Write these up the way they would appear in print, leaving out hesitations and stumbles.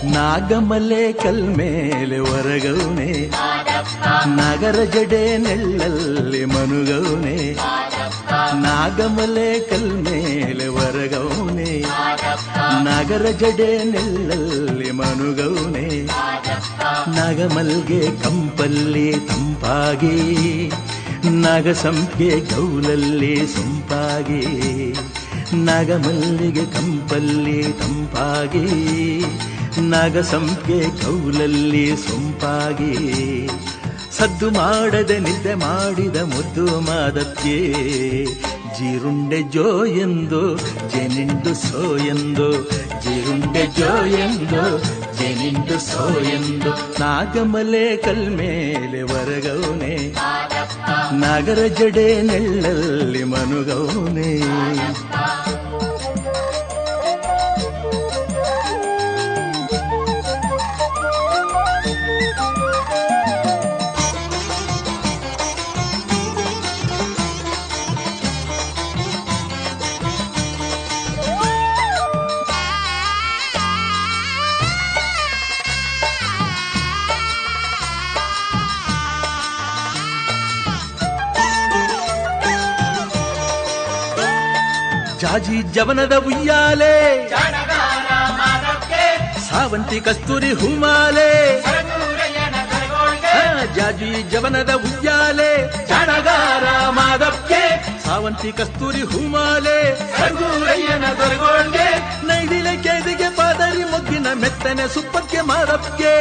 ನಾಗಮಲೆ ಕಲ್ಮೇಲೆ ಹೊರಗೌನೆ ನಗರ ಜಡೆ ನೆಳ್ಳಲ್ಲಿ ಮನುಗೌನೆ ನಾಗಮಲೆ ಕಲ್ಮೇಲೆ ಹೊರಗೌನೆ ನಗರ ಜಡೆ ನೆಳ್ಳಲ್ಲಿ ಮನುಗೌನೆ ನಾಗಮಲ್ಗೆ ಕಂಪಲ್ಲಿ ತಂಪಾಗಿ ನಾಗಸಂಪಿಗೆ ಗೌಲಲ್ಲಿ ಸೊಂಪಾಗಿ ನಾಗಮಲ್ಲಿಗೆ ಕಂಪಲ್ಲಿ ತಂಪಾಗಿ ನಾಗಸಂಪಿಗೆ ಗೌಲಲ್ಲಿ ಸೊಂಪಾಗಿ ಸದ್ದು ಮಾಡದೆ ನಿದ್ದೆ ಮಾಡಿದ ಮುದ್ದು ಮಾದಕ್ಕೆ ಜೀರುಂಡೆ ಜೋ ಎಂದು ಜೇನಿಂಡು ಸೋ ಎಂದು ಜೀರುಂಡೆ ಜೋ ಎಂದು ಜೇನಿಂಡು ಸೋ ಎಂದು ನಾಗಮಲೆ ಕಲ್ಮೇಲೆ ಹೊರಗೌನೆ ನಗರ ಜಡೆ ನೆಳ್ಳಲ್ಲಿ ಮನುಗೌನೆ ಜಾಜಿ ಜವನದ ಉಯ್ಯಾಲೆ ಸಾವಂತಿ ಕಸ್ತೂರಿ ಹೂಮಾಲೆ ಜಾಜಿ ಜವನದ ಉಯ್ಯಾಲೆ ಚಾಣಗಾರ ಮಾದಕ್ಕೆ ಸಾವಂತಿ ಕಸ್ತೂರಿ ಹೂಮಾಲೆ ಸರ್ಗೂರಯ್ಯನ ದೊರಗೋಳ್ಗೆ ನೈದಿಲೆ ಕೇದಿಗೆ ಪಾದರಿ ಮೊಗ್ಗಿನ ಮೆತ್ತನೆ ಸುಪ್ಪಕ್ಕೆ ಮಾದಕ್ಕೆ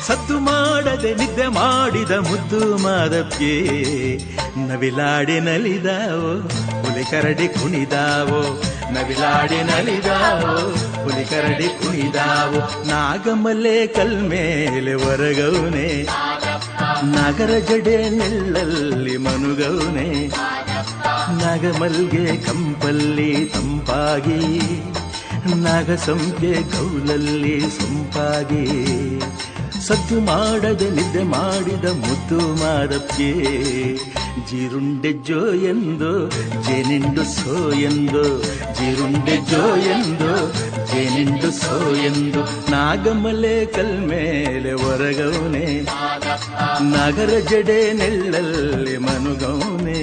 ಸದ್ದು ಮಾಡದೆ ನಿದ್ದೆ ಮಾಡಿದ ಮುದ್ದು ಮಾದಕ್ಕೆ ನವಿಲಾಡಿ ನಲಿದಾವೋ ಹುಲಿ ಕರಡಿ ಕುಣಿದಾವೋ ನವಿಲಾಡಿ ನಲಿದಾವೋ ಹುಲಿ ಕರಡಿ ಕುಣಿದಾವೋ ನಾಗಮಲೆ ಕಲ್ಮೇಲೆ ಹೊರಗೌನೆ ನಗರ ಜಡೆ ನೆಳ್ಳಲ್ಲಿ ಮನುಗೌನೆ ನಾಗಮಲ್ಗೆ ಕಂಪಲ್ಲಿ ತಂಪಾಗಿ ನಾಗಸಂಪಿಗೆ ಗೌಲಲ್ಲಿ ಸೊಂಪಾಗಿ ಸದ್ದು ಮಾಡದೆ ನಿದ್ದೆ ಮಾಡಿದ ಮುದ್ದು ಮಾದಕ್ಕೆ ಜೀರುಂಡೆ ಜೋ ಎಂದು ಜೇನಿಂಡು ಸೋ ಎಂದು ಜೀರುಂಡೆ ಜೋ ಎಂದು ಜೇನಿಂಡು ಸೋ ಎಂದು ನಾಗಮಲೆ ಕಲ್ಮೇಲೆ ಹೊರಗೌನೆ ನಗರ ಜಡೆ ನೆಳ್ಳಲ್ಲಿ ಮನುಗೌನೆ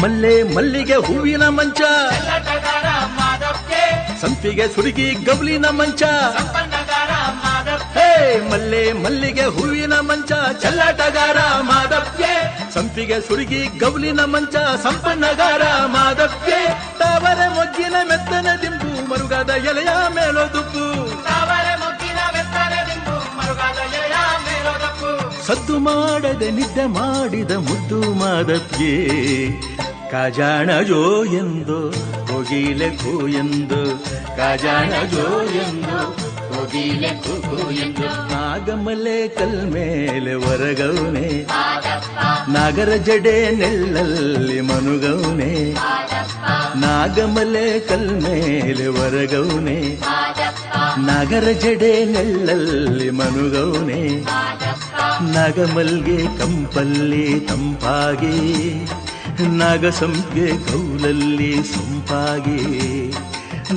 ಮಲ್ಲೆ ಮಲ್ಲಿಗೆ ಹೂವಿನ ಮಂಚ ಸಂಪಿಗೆ ಸುರುಗಿ ಗೌಲಿನ ಮಂಚ ಹೇ ಮಲ್ಲೆ ಮಲ್ಲಿಗೆ ಹೂವಿನ ಮಂಚ ಚೆಲ್ಲಾಟಗಾರ ಮಾದಕ್ಕೆ ಸಂಪಿಗೆ ಸುರುಗಿ ಗೌಲಿನ ಮಂಚ ಸಂಪನ್ನಗಾರ ಮಾದಕ್ಕೆ ತಾವರೆ ಮೊಗ್ಗಿನ ಮೆತ್ತನ ದಿಂಬು ಮರುಗಾದ ಎಲೆಯ ಮೇಲೋದುಪ್ಪು ಸದ್ದು ಮಾಡದೆ ನಿದ್ದೆ ಮಾಡಿದ ಮುದ್ದು ಮಾದಕ್ಕೆ ಕಾಜಾಣ ಜೋ ಎಂದು ಕೋಗಿಲೆ ಕೂ ಎಂದು ಕಾಜಾಣ ಜೋ ಎಂದು ಕೋಗಿಲೆ ಕೂ ಎಂದು ನಾಗಮಲೆ ಕಲ್ಮೇಲೆ ಹೊರಗೌನೆ ನಗರ ಜಡೆ ನೆಳ್ಳಲ್ಲಿ ಮನುಗೌನೆ ನಾಗಮಲೆ ಕಲ್ಮೇಲೆ ಹೊರಗೌನೆ ನಗರ ಜಡೆ ನೆಳ್ಳಲ್ಲಿ ಮನುಗೌನೆ ನಾಗಮಲ್ಗೆ ಕಂಪಲ್ಲಿ ತಂಪಾಗಿ ನಾಗಸಂಪಿಗೆ ಗೌಲಲ್ಲಿ ಸೊಂಪಾಗಿ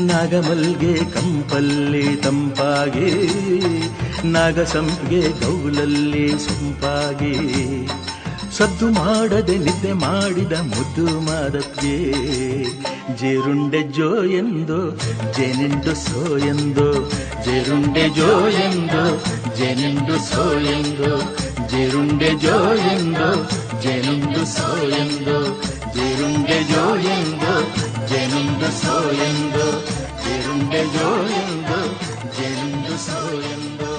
ನಾಗಮಲ್ಗೆ ಕಂಪಲ್ಲಿ ತಂಪಾಗಿ ನಾಗಸಂಪಿಗೆ ಗೌಲಲ್ಲಿ ಸೊಂಪಾಗಿ ಸದ್ದು ಮಾಡದೆ ನಿದ್ದೆ ಮಾಡಿದ ಮುದ್ದು ಮಾದಕ್ಕೆ ಜೇರುಂಡೆ ಜೋ ಎಂದು ಜೇನಿಂಡು ಸೋ ಎಂದು ಜೇರುಂಡೆ ಜೋ ಎಂದು ಜೇನಿಂಡು ಸೋ ಎಂದು ಜೇರುಂಡೆ ಜೋ ಎಂದು ಜೇನುಂಡು ಸೋ ಎಂದು ಜೇರುಂಡೆ ಜೋ ಎಂದು ಜೇನುಂಡು ಸೋ ಎಂದು ಜೇರುಂಡೆ ಜೋ ಎಂದು ಜೇನುಂಡು ಸೋ ಎಂದು